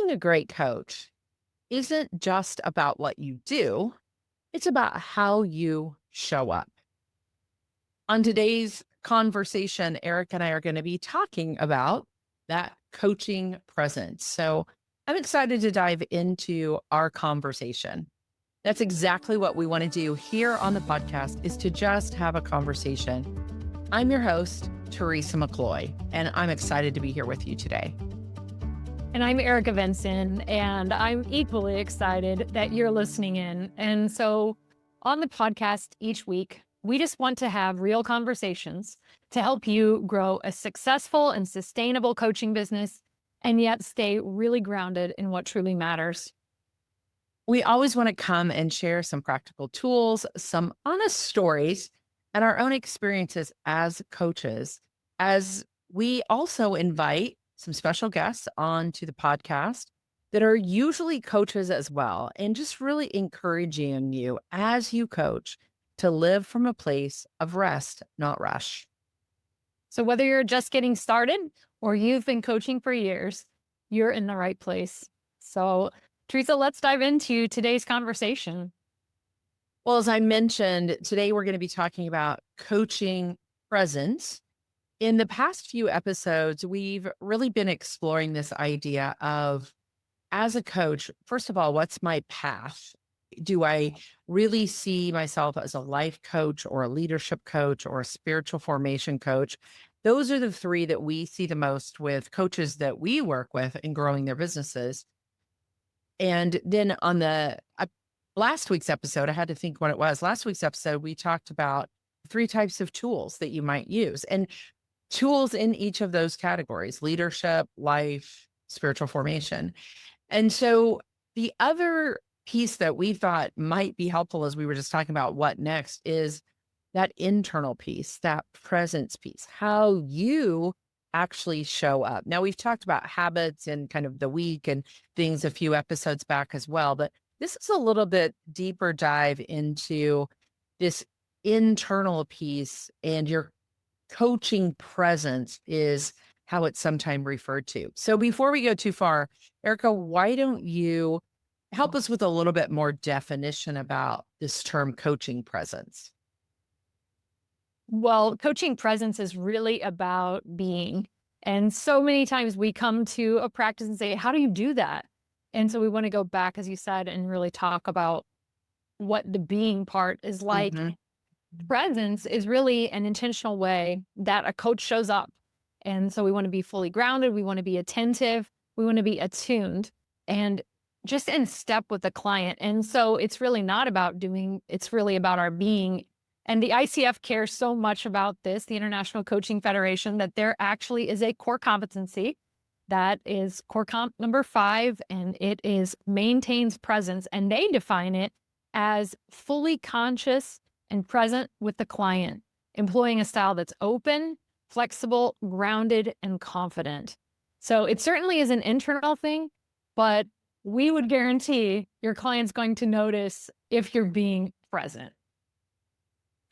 Being a great coach isn't just about what you do, it's about how you show up. On today's conversation, Eric and I are going to be talking about that coaching presence. So I'm excited to dive into our conversation. That's exactly what we want to do here on the podcast is to just have a conversation. I'm your host, Teresa McCloy, and I'm excited to be here with you today. And I'm Erica Vinson, and I'm equally excited that you're listening in. And so on the podcast each week, we just want to have real conversations to help you grow a successful and sustainable coaching business and yet stay really grounded in what truly matters. We always want to come and share some practical tools, some honest stories, and our own experiences as coaches, as we also invite some special guests onto the podcast that are usually coaches as well, and just really encouraging you as you coach to live from a place of rest, not rush. So whether you're just getting started or you've been coaching for years, you're in the right place. So Teresa, let's dive into today's conversation. Well, as I mentioned, today we're going to be talking about coaching presence. In the past few episodes, we've really been exploring this idea of, as a coach, first of all, what's my path? Do I really see myself as a life coach or a leadership coach or a spiritual formation coach? Those are the three that we see the most with coaches that we work with in growing their businesses. And then on the last week's episode, I had to think what it was. Last week's episode, we talked about three types of tools that you might use and tools in each of those categories: leadership, life, spiritual formation. And so the other piece that we thought might be helpful as we were just talking about what next is that internal piece, that presence piece, how you actually show up. Now, we've talked about habits and kind of the week and things a few episodes back as well, but this is a little bit deeper dive into this internal piece, and your coaching presence is how it's sometimes referred to. So before we go too far, Erica, why don't you help us with a little bit more definition about this term coaching presence? Well, coaching presence is really about being. And so many times we come to a practice and say, how do you do that? And so we want to go back, as you said, and really talk about what the being part is like. Mhm. Presence is really an intentional way that a coach shows up. And so we want to be fully grounded. We want to be attentive. We want to be attuned and just in step with the client. And so it's really not about doing, it's really about our being. And the ICF cares so much about this, the International Coaching Federation, that there actually is a core competency that is core comp number 5, and it is maintains presence. And they define it as fully conscious and present with the client, employing a style that's open, flexible, grounded, and confident. So it certainly is an internal thing, but we would guarantee your client's going to notice if you're being present.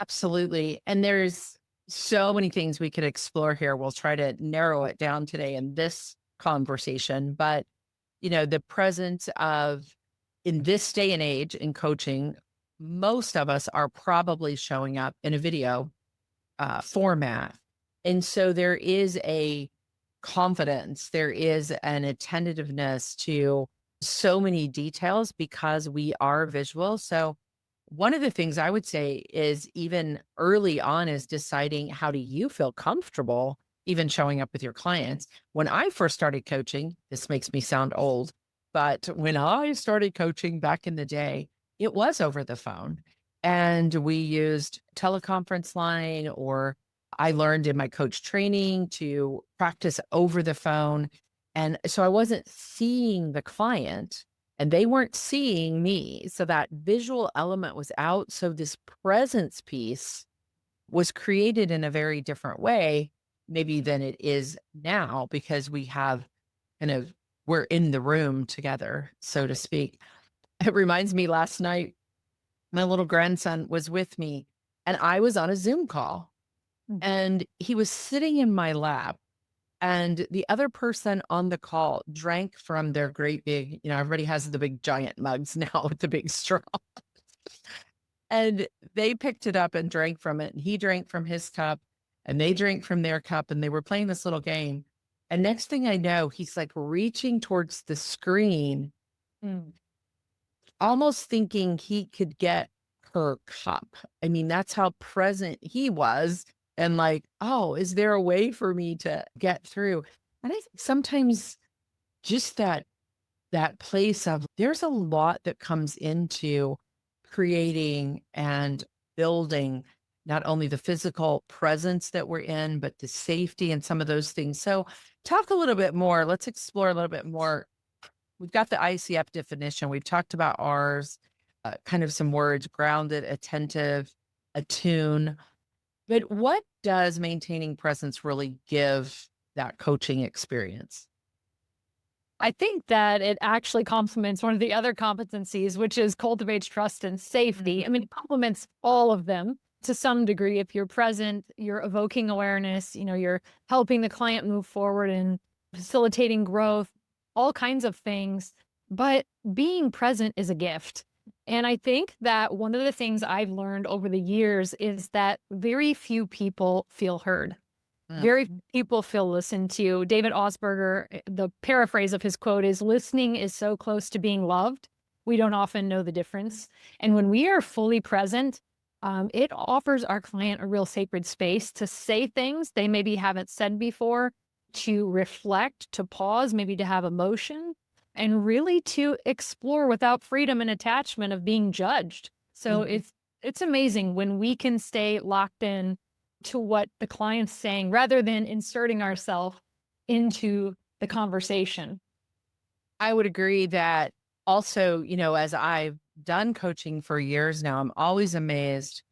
Absolutely. And there's so many things we could explore here. We'll try to narrow it down today in this conversation. But, the presence of, in this day and age in coaching, most of us are probably showing up in a video format. And so there is a confidence, there is an attentiveness to so many details because we are visual. So one of the things I would say is, even early on, is deciding, how do you feel comfortable even showing up with your clients? When I first started coaching, this makes me sound old, but when I started coaching back in the day, it was over the phone, and we used teleconference line, or I learned in my coach training to practice over the phone. And so I wasn't seeing the client and they weren't seeing me. So that visual element was out. So this presence piece was created in a very different way, maybe than it is now, because we have we're in the room together, so to speak. It reminds me, last night, my little grandson was with me and I was on a Zoom call, Mm. and he was sitting in my lap. And the other person on the call drank from their great big, everybody has the big giant mugs now with the big straw. And they picked it up and drank from it. And he drank from his cup and they drank from their cup. And they were playing this little game. And next thing I know, he's like reaching towards the screen, Mm. almost thinking he could get her cup. I mean, that's how present he was. And like, oh, is there a way for me to get through? And I think sometimes just that place of there's a lot that comes into creating and building not only the physical presence that we're in, but the safety and some of those things. So talk a little bit more. Let's explore a little bit more. We've got the ICF definition. We've talked about ours, kind of some words: grounded, attentive, attune. But what does maintaining presence really give that coaching experience? I think that it actually complements one of the other competencies, which is cultivates trust and safety. I mean, it complements all of them to some degree. If you're present, you're evoking awareness, you're helping the client move forward and facilitating growth, all kinds of things. But being present is a gift. And I think that one of the things I've learned over the years is that very few people feel heard. Mm. Very few people feel listened to. David Osberger, the paraphrase of his quote is, listening is so close to being loved, we don't often know the difference. And when we are fully present, it offers our client a real sacred space to say things they maybe haven't said before, to reflect, to pause, maybe to have emotion, and really to explore without freedom and attachment of being judged. So Mhm. it's amazing when we can stay locked in to what the client's saying rather than inserting ourselves into the conversation. I would agree that also, as I've done coaching for years now, I'm always amazed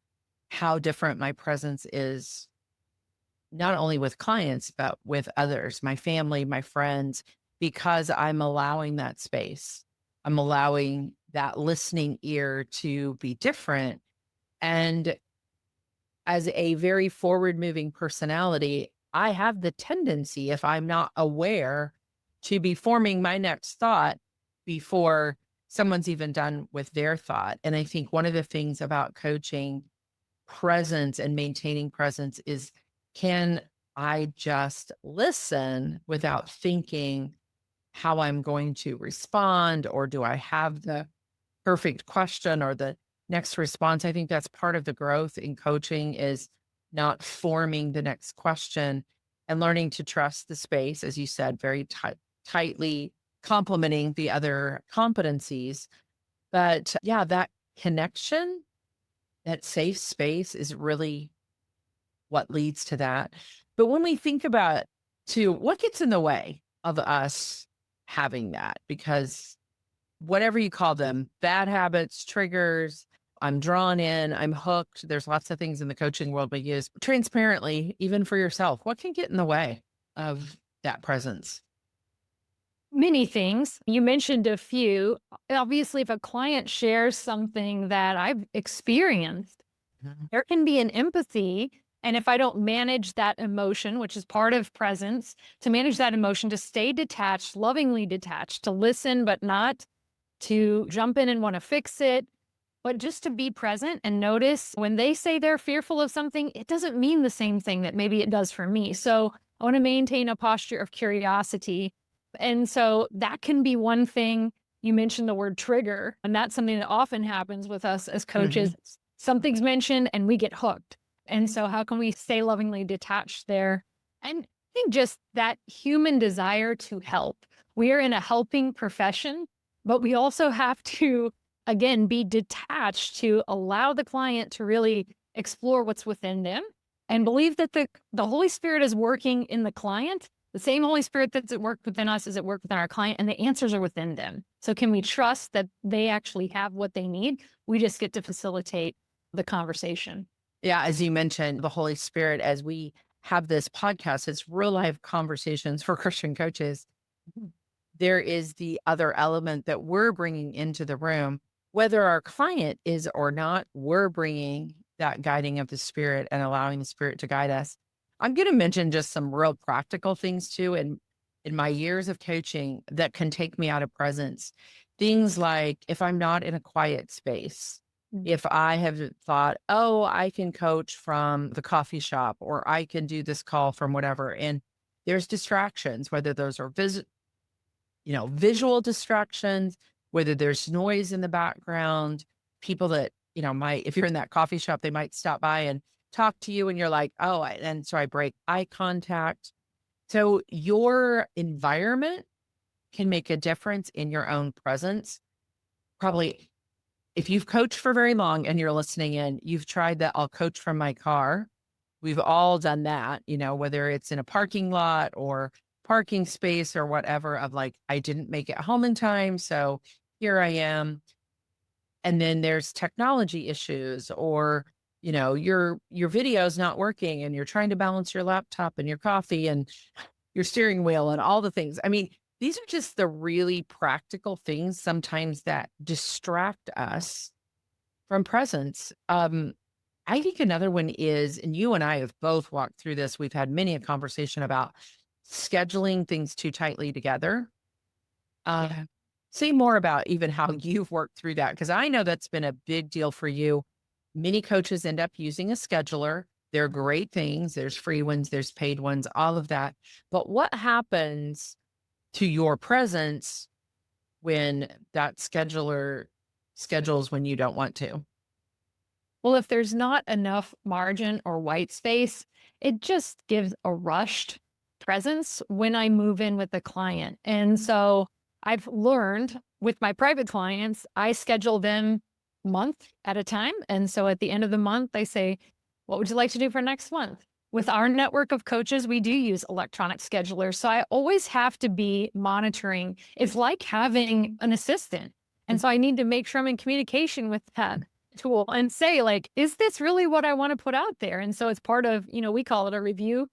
how different my presence is, not only with clients, but with others, my family, my friends, because I'm allowing that space. I'm allowing that listening ear to be different. And as a very forward moving personality, I have the tendency, if I'm not aware, to be forming my next thought before someone's even done with their thought. And I think one of the things about coaching presence and maintaining presence is, can I just listen without thinking how I'm going to respond? Or do I have the perfect question or the next response? I think that's part of the growth in coaching, is not forming the next question and learning to trust the space, as you said, very tightly complementing the other competencies. But yeah, that connection, that safe space is really what leads to that. But when we think about too, what gets in the way of us having that? Because whatever you call them, bad habits, triggers, I'm drawn in, I'm hooked. There's lots of things in the coaching world we use transparently, even for yourself. What can get in the way of that presence? Many things. You mentioned a few. Obviously, if a client shares something that I've experienced, Mhm. there can be an empathy. And if I don't manage that emotion, which is part of presence, to manage that emotion, to stay detached, lovingly detached, to listen, but not to jump in and want to fix it, but just to be present and notice when they say they're fearful of something, it doesn't mean the same thing that maybe it does for me. So I want to maintain a posture of curiosity. And so that can be one thing. You mentioned the word trigger, and that's something that often happens with us as Mhm. coaches. Something's mentioned and we get hooked. And so, how can we stay lovingly detached there? And I think just that human desire to help. We are in a helping profession, but we also have to, again, be detached to allow the client to really explore what's within them and believe that the Holy Spirit is working in the client, the same Holy Spirit that's at work within us is at work within our client, and the answers are within them. So can we trust that they actually have what they need? We just get to facilitate the conversation. Yeah, as you mentioned, the Holy Spirit, as we have this podcast, it's real life conversations for Christian coaches. There is the other element that we're bringing into the room, whether our client is or not, we're bringing that guiding of the Spirit and allowing the Spirit to guide us. I'm going to mention just some real practical things too. And in my years of coaching that can take me out of presence, things like if I'm not in a quiet space, Mm. if I have thought, oh, I can coach from the coffee shop or I can do this call from whatever. And there's distractions, whether those are visual distractions, whether there's noise in the background, people that, might, if you're in that coffee shop, they might stop by and talk to you and you're like, oh, and so I break eye contact. So your environment can make a difference in your own presence. Probably if you've coached for very long and you're listening in, you've tried that I'll coach from my car. We've all done that, whether it's in a parking lot or parking space or whatever of like, I didn't make it home in time. So here I am. And then there's technology issues or, your video is not working and you're trying to balance your laptop and your coffee and your steering wheel and all the things. I mean, these are just the really practical things sometimes that distract us from presence. I think another one is, and you and I have both walked through this, we've had many a conversation about scheduling things too tightly together. Yeah. Say more about even how you've worked through that, because I know that's been a big deal for you. Many coaches end up using a scheduler. They're great things. There's free ones, there's paid ones, all of that. But what happens to your presence when that scheduler schedules when you don't want to? Well, if there's not enough margin or white space, it just gives a rushed presence when I move in with the client. And so I've learned with my private clients, I schedule them month at a time. And so at the end of the month, I say, what would you like to do for next month? With our network of coaches, we do use electronic schedulers. So I always have to be monitoring. It's like having an assistant. And so I need to make sure I'm in communication with that tool and say like, is this really what I want to put out there? And so it's part of, we call it a review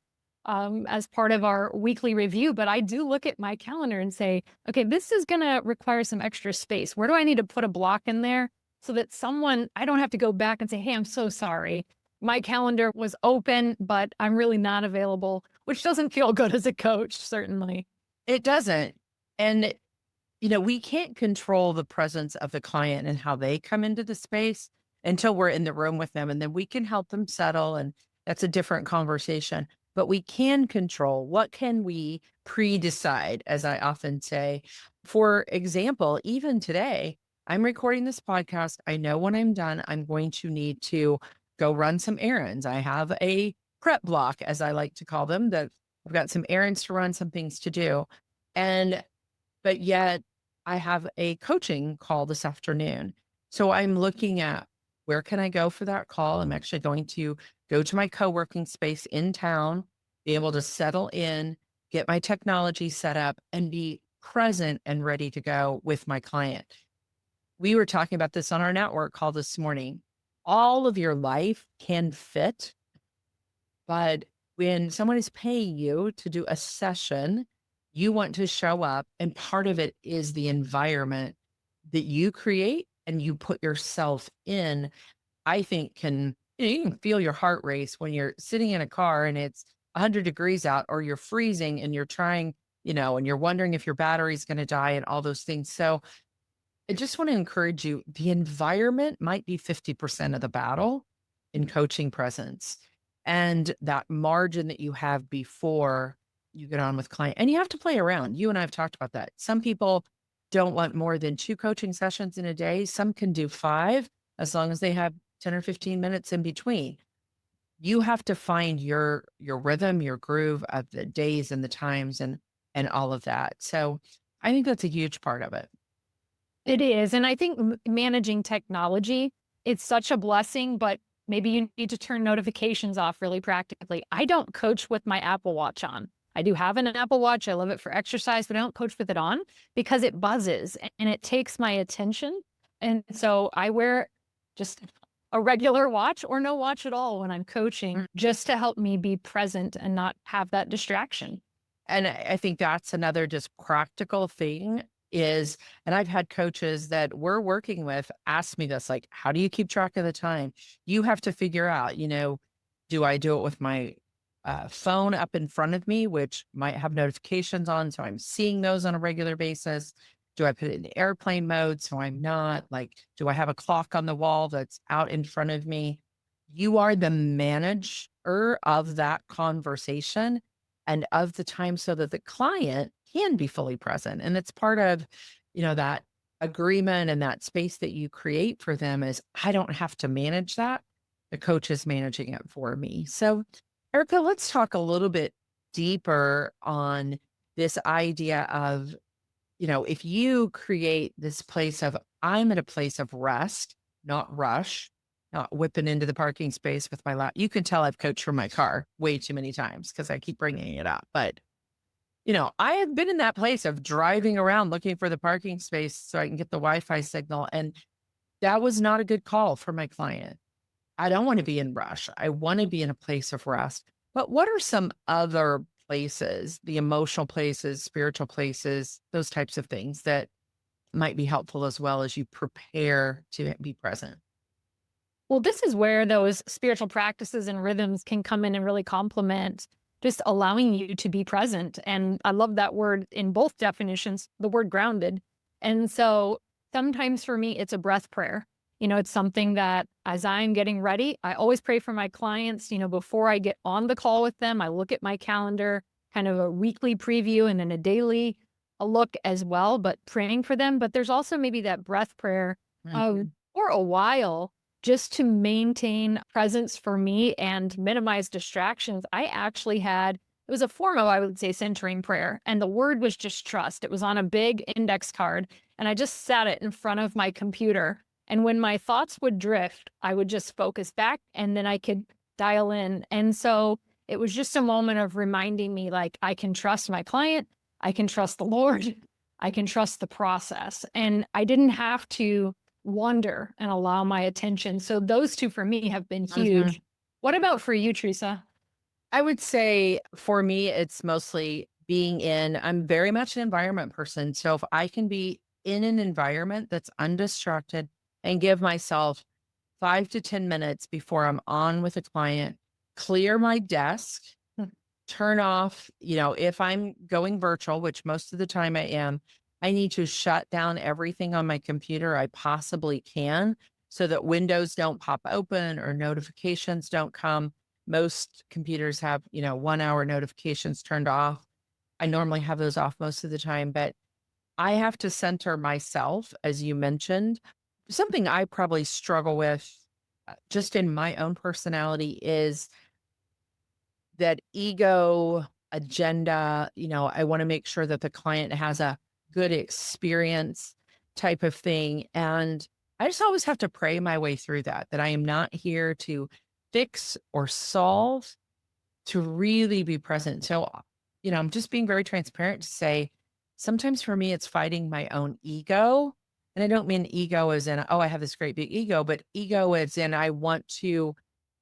as part of our weekly review. But I do look at my calendar and say, okay, this is going to require some extra space. Where do I need to put a block in there so that I don't have to go back and say, hey, I'm so sorry. My calendar was open, but I'm really not available, which doesn't feel good as a coach, certainly. It doesn't. And we can't control the presence of the client and how they come into the space until we're in the room with them. And then we can help them settle. And that's a different conversation. But we can control what can we pre-decide, as I often say. For example, even today, I'm recording this podcast. I know when I'm done, I'm going to need to go run some errands. I have a prep block, as I like to call them, that I've got some errands to run, some things to do. And but yet I have a coaching call this afternoon. So I'm looking at where can I go for that call? I'm actually going to go to my co-working space in town, be able to settle in, get my technology set up and be present and ready to go with my client. We were talking about this on our network call this morning. All of your life can fit, but when someone is paying you to do a session, you want to show up. And part of it is the environment that you create and you put yourself in. I think you can feel your heart race when you're sitting in a car and it's 100 degrees out or you're freezing and you're trying, and you're wondering if your battery's going to die and all those things. So I just want to encourage you, the environment might be 50% of the battle in coaching presence. And that margin that you have before you get on with client. And you have to play around. You and I have talked about that. Some people don't want more than 2 coaching sessions in a day. Some can do 5 as long as they have 10 or 15 minutes in between. You have to find your rhythm, your groove of the days and the times and all of that. So I think that's a huge part of it. It is, and I think managing technology, it's such a blessing, but maybe you need to turn notifications off really practically. I don't coach with my Apple Watch on. I do have an Apple Watch. I love it for exercise, but I don't coach with it on because it buzzes and it takes my attention. And so I wear just a regular watch or no watch at all when I'm coaching just to help me be present and not have that distraction. And I think that's another just practical thing is, and I've had coaches that we're working with ask me this, like, how do you keep track of the time? You have to figure out, do I do it with my phone up in front of me, which might have notifications on. So I'm seeing those on a regular basis. Do I put it in airplane mode so I'm not? Like, do I have a clock on the wall that's out in front of me? You are the manager of that conversation and of the time so that the client can be fully present. And it's part of, that agreement and that space that you create for them is I don't have to manage that. The coach is managing it for me. So, Erica, let's talk a little bit deeper on this idea of, if you create this place of, I'm at a place of rest, not rush, not whipping into the parking space with my lap. You can tell I've coached from my car way too many times because I keep bringing it up. But, I have been in that place of driving around looking for the parking space so I can get the Wi-Fi signal. And that was not a good call for my client. I don't want to be in rush. I want to be in a place of rest. But what are some other places, the emotional places, spiritual places, those types of things that might be helpful as well as you prepare to be present? Well, this is where those spiritual practices and rhythms can come in and really complement just allowing you to be present. And I love that word in both definitions, the word grounded. And so sometimes for me, it's a breath prayer. It's something that as I'm getting ready, I always pray for my clients. Before I get on the call with them, I look at my calendar, kind of a weekly preview and then a daily a look as well, but praying for them. But there's also maybe that breath prayer Mhm. for a while just to maintain presence for me and minimize distractions. I actually had it was a form of, I would say, centering prayer. And the word was just trust. It was on a big index card. And I just sat it in front of my computer. And when my thoughts would drift, I would just focus back and then I could dial in. And so it was just a moment of reminding me like, I can trust my client. I can trust the Lord. I can trust the process. And I didn't have to wonder and allow my attention. So those two for me have been Mhm. huge. What about for you, Teresa? I would say for me, it's mostly I'm very much an environment person. So if I can be in an environment that's undistracted and give myself 5 to 10 minutes before I'm on with a client, clear my desk, turn off, if I'm going virtual, which most of the time I am, I need to shut down everything on my computer I possibly can so that windows don't pop open or notifications don't come. Most computers have, 1 hour notifications turned off. I normally have those off most of the time, but I have to center myself, as you mentioned. Something I probably struggle with just in my own personality is that ego agenda, I want to make sure that the client has a good experience type of thing. And I just always have to pray my way through that I am not here to fix or solve, to really be present. So, I'm just being very transparent to say sometimes for me, it's fighting my own ego. And I don't mean ego as in, oh, I have this great big ego, but ego as in I want to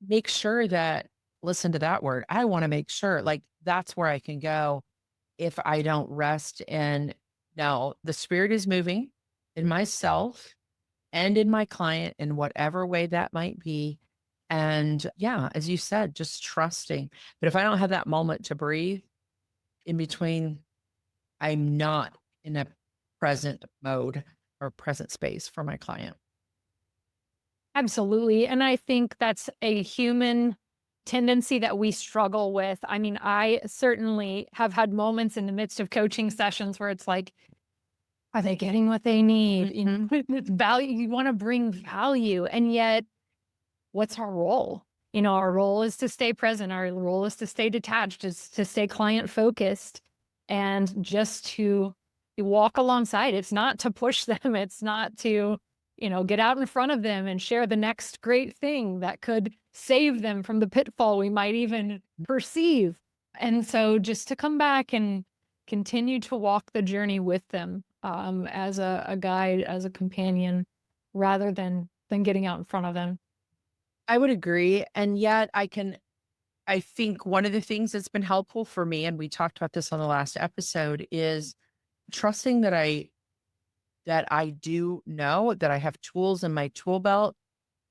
make sure that, listen to that word, I want to make sure like that's where I can go if I don't rest. And no, the spirit is moving in myself and in my client in whatever way that might be. And yeah, as you said, just trusting. But if I don't have that moment to breathe in between, I'm not in a present mode or present space for my client. Absolutely. And I think that's a human tendency that we struggle with. I mean, I certainly have had moments in the midst of coaching sessions where it's like, are they getting what they need? Mhm. It's value. You want to bring value. And yet, what's our role? Our role is to stay present. Our role is to stay detached, is to stay client focused and just to walk alongside. It's not to push them. It's not to, get out in front of them and share the next great thing that could save them from the pitfall we might even perceive. And so just to come back and continue to walk the journey with them as a guide, as a companion, rather than getting out in front of them. I would agree. And yet I think one of the things that's been helpful for me, and we talked about this on the last episode, is trusting that I do know that I have tools in my tool belt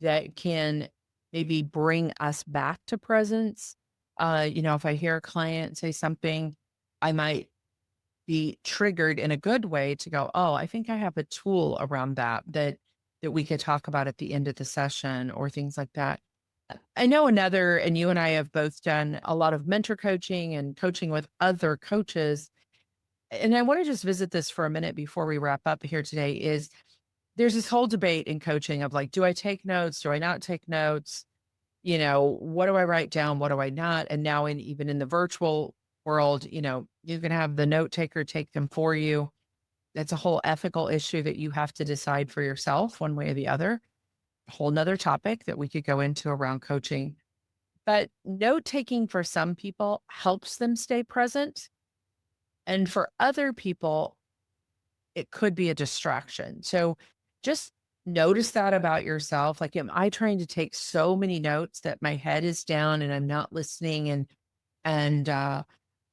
that can maybe bring us back to presence. If I hear a client say something, I might be triggered in a good way to go, oh, I think I have a tool around that we could talk about at the end of the session or things like that. I know another, and you and I have both done a lot of mentor coaching and coaching with other coaches. And I want to just visit this for a minute before we wrap up here today is there's this whole debate in coaching of like, do I take notes? Do I not take notes? What do I write down? What do I not? And now even in the virtual world, you can have the note taker take them for you. That's a whole ethical issue that you have to decide for yourself one way or the other. A whole nother topic that we could go into around coaching. But note taking for some people helps them stay present. And for other people, it could be a distraction. So just notice that about yourself. Like, am I trying to take so many notes that my head is down and I'm not listening and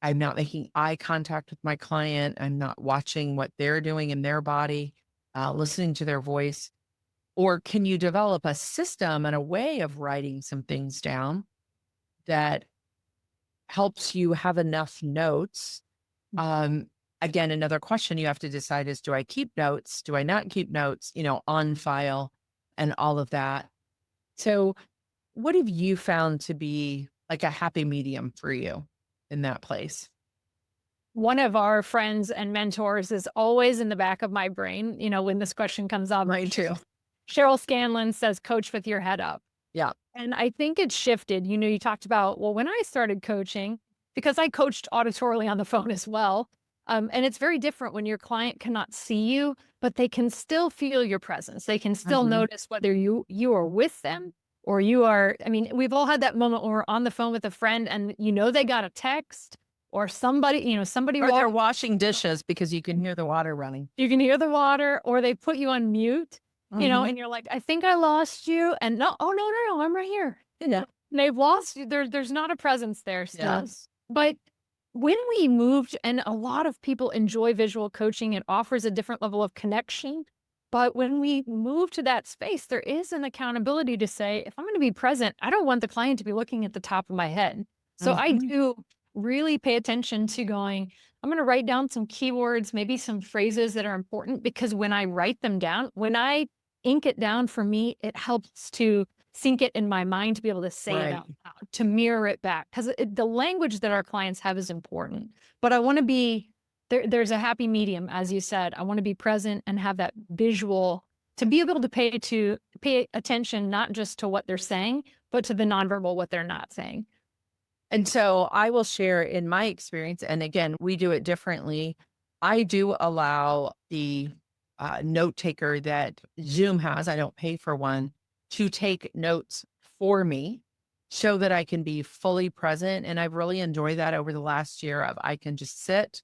I'm not making eye contact with my client. I'm not watching what they're doing in their body, listening to their voice. Or can you develop a system and a way of writing some things down that helps you have enough notes? Um, Again, another question you have to decide is, do I keep notes? Do I not keep notes, on file and all of that? So what have you found to be like a happy medium for you in that place? One of our friends and mentors is always in the back of my brain, when this question comes up. Mine too. Cheryl Scanlon says, coach with your head up. Yeah. And I think it's shifted. You talked about, well, when I started coaching, because I coached auditorily on the phone as well. And it's very different when your client cannot see you, but they can still feel your presence. They can still Mhm. notice whether you are with them or you are. I mean, we've all had that moment when we're on the phone with a friend and they got a text or somebody Or they're walked, washing dishes because you can hear the water running. you can hear the water, or they put you on mute, Mhm. and you're like, I think I lost you. And no, oh no, no, no, I'm right here. Yeah. And they've lost you. There's not a presence there still. Yes. But when we moved, and a lot of people enjoy visual coaching, it offers a different level of connection. But when we move to that space, there is an accountability to say, if I'm going to be present, I don't want the client to be looking at the top of my head. So I Mhm. do really pay attention to going, I'm going to write down some keywords, maybe some phrases that are important, because when I write them down, when I ink it down, for me, it helps to sink it in my mind to be able to say it Right. out loud, to mirror it back. Because the language that our clients have is important. But I want to be there's a happy medium, as you said. I want to be present and have that visual to be able to pay attention, not just to what they're saying, but to the nonverbal, what they're not saying. And so I will share in my experience, and again, we do it differently. I do allow the note taker that Zoom has, I don't pay for one, to take notes for me so that I can be fully present. And I've really enjoyed that over the last year of I can just sit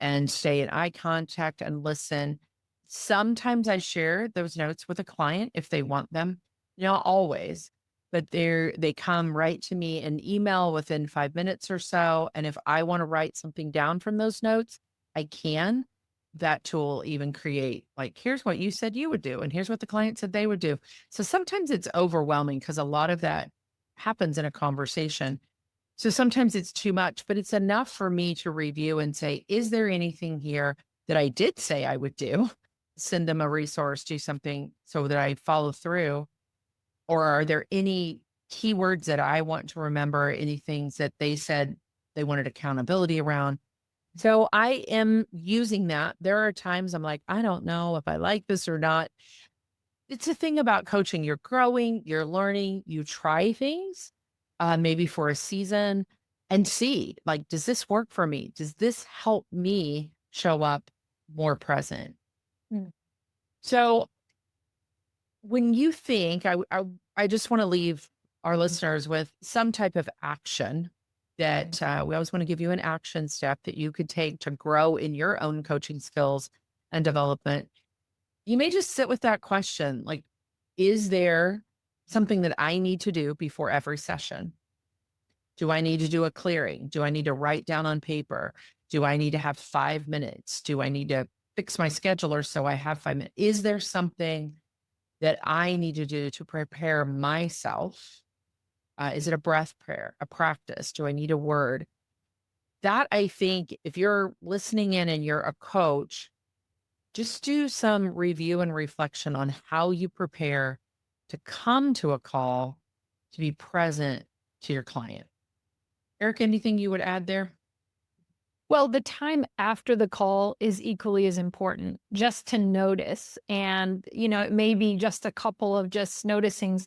and stay in eye contact and listen. Sometimes I share those notes with a client if they want them, not always, but they come right to me in email within 5 minutes or so. And if I want to write something down from those notes, I can. That tool even create like, here's what you said you would do, and here's what the client said they would do. So sometimes it's overwhelming because a lot of that happens in a conversation. So sometimes it's too much, but it's enough for me to review and say, is there anything here that I did say I would do? Send them a resource, do something so that I follow through. Or are there any keywords that I want to remember, any things that they said they wanted accountability around? So I am using that. There are times I'm like, I don't know if I like this or not. It's a thing about coaching. You're growing, you're learning, you try things, maybe for a season and see, like, does this work for me? Does this help me show up more present? Mm. So when you think, I just want to leave our listeners with some type of action that we always want to give you an action step that you could take to grow in your own coaching skills and development. You may just sit with that question like, is there something that I need to do before every session? Do I need to do a clearing? Do I need to write down on paper? Do I need to have 5 minutes? Do I need to fix my scheduler so I have 5 minutes? Is there something that I need to do to prepare myself Is it a breath prayer, a practice? Do I need a word? That I think if you're listening in and you're a coach, just do some review and reflection on how you prepare to come to a call to be present to your client. Eric, anything you would add there? Well, the time after the call is equally as important, just to notice. And, it may be just a couple of just noticing,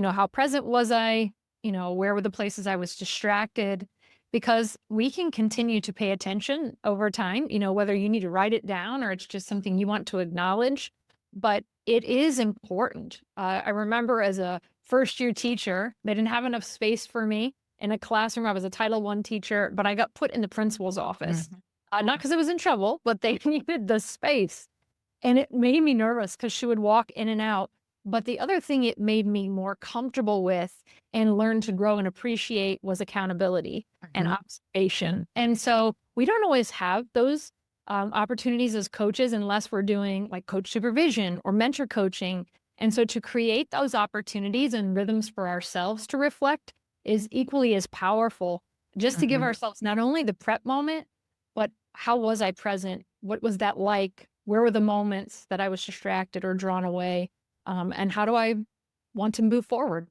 how present was I? Where were the places I was distracted? Because we can continue to pay attention over time, whether you need to write it down or it's just something you want to acknowledge. But it is important. I remember as a first year teacher, they didn't have enough space for me in a classroom. I was a Title I teacher, but I got put in the principal's office. Mhm. Not because I was in trouble, but they needed the space. And it made me nervous because she would walk in and out. But the other thing it made me more comfortable with and learn to grow and appreciate was accountability and Mhm. observation. And so we don't always have those opportunities as coaches unless we're doing like coach supervision or mentor coaching. And so to create those opportunities and rhythms for ourselves to reflect is equally as powerful, just to give Mhm. ourselves not only the prep moment, but how was I present? What was that like? Where were the moments that I was distracted or drawn away? And how do I want to move forward?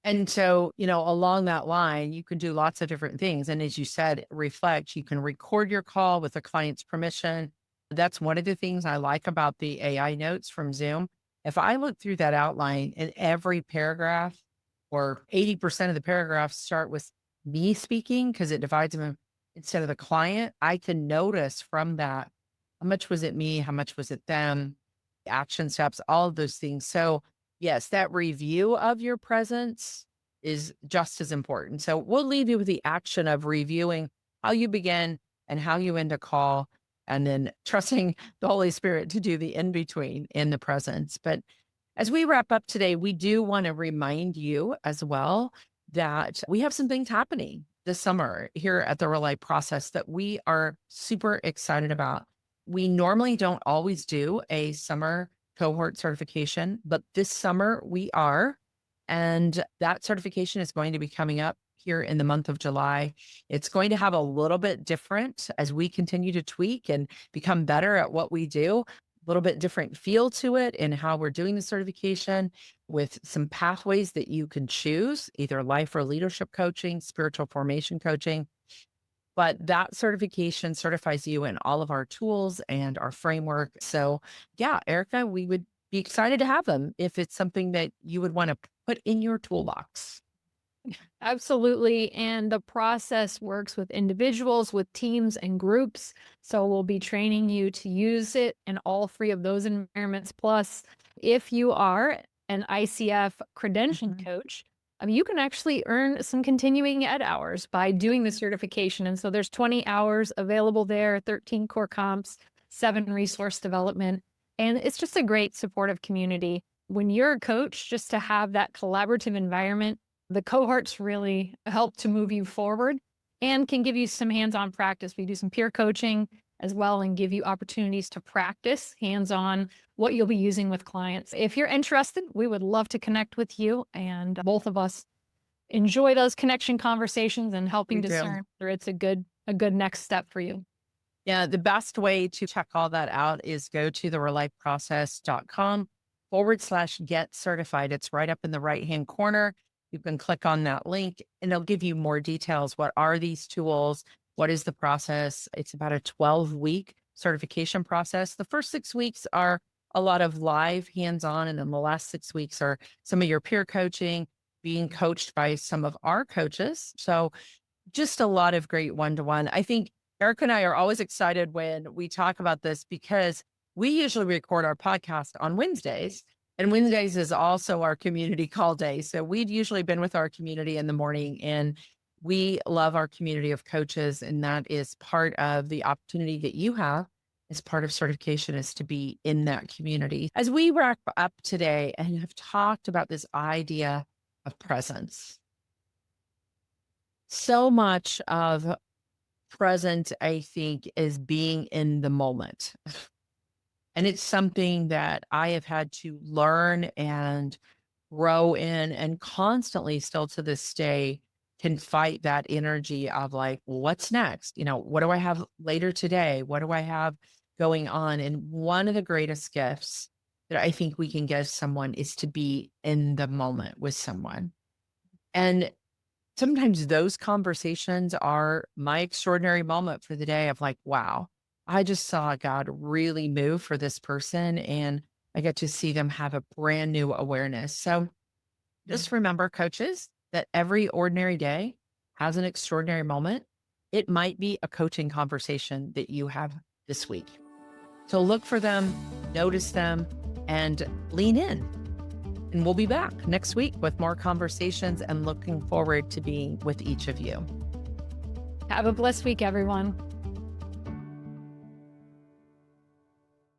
And so, along that line, you can do lots of different things. And as you said, reflect, you can record your call with the client's permission. That's one of the things I like about the AI notes from Zoom. If I look through that outline and every paragraph or 80% of the paragraphs start with me speaking because it divides them instead of the client, I can notice from that how much was it me, how much was it them, action steps, all of those things. So, yes, that review of your presence is just as important. So we'll leave you with the action of reviewing how you begin and how you end a call, and then trusting the Holy Spirit to do the in between in the presence. But as we wrap up today, we do want to remind you as well that we have some things happening this summer here at the Relay Process that we are super excited about. We normally don't always do a summer cohort certification, but this summer we are. And that certification is going to be coming up here in the month of July. It's going to have a little bit different as we continue to tweak and become better at what we do, a little bit different feel to it and how we're doing the certification with some pathways that you can choose, either life or leadership coaching, spiritual formation coaching. But that certification certifies you in all of our tools and our framework. So, yeah, Erica, we would be excited to have them if it's something that you would want to put in your toolbox. Absolutely. And the process works with individuals, with teams, and groups. So we'll be training you to use it in all three of those environments. Plus, if you are an ICF credentialed Mhm. coach, you can actually earn some continuing ed hours by doing the certification. And so there's 20 hours available there, 13 core comps, 7 resource development. And it's just a great supportive community. When you're a coach, just to have that collaborative environment, the cohorts really help to move you forward and can give you some hands-on practice. We do some peer coaching as well and give you opportunities to practice hands-on what you'll be using with clients. If you're interested, we would love to connect with you, and both of us enjoy those connection conversations and We helping do. discern whether it's a good next step for you. Yeah, the best way to check all that out is go to the relightprocess.com/get certified. It's right up in the right hand corner. You can click on that link and it'll give you more details. What are these tools? What is the process? It's about a 12-week certification process. The first 6 weeks are a lot of live hands on, and then the last 6 weeks are some of your peer coaching, being coached by some of our coaches. So, just a lot of great one-to-one. I think Eric and I are always excited when we talk about this because we usually record our podcast on Wednesdays, and Wednesdays is also our community call day. So we'd usually been with our community in the morning, and we love our community of coaches, and that is part of the opportunity that you have as part of certification is to be in that community. As we wrap up today and have talked about this idea of presence, so much of present, I think, is being in the moment. And it's something that I have had to learn and grow in and constantly still to this day can fight that energy of like, what's next? What do I have later today? What do I have going on? And one of the greatest gifts that I think we can give someone is to be in the moment with someone. And sometimes those conversations are my extraordinary moment for the day of like, wow, I just saw God really move for this person and I get to see them have a brand new awareness. So just remember, coaches, that every ordinary day has an extraordinary moment. It might be a coaching conversation that you have this week. So look for them, notice them, and lean in. And we'll be back next week with more conversations and looking forward to being with each of you. Have a blessed week, everyone.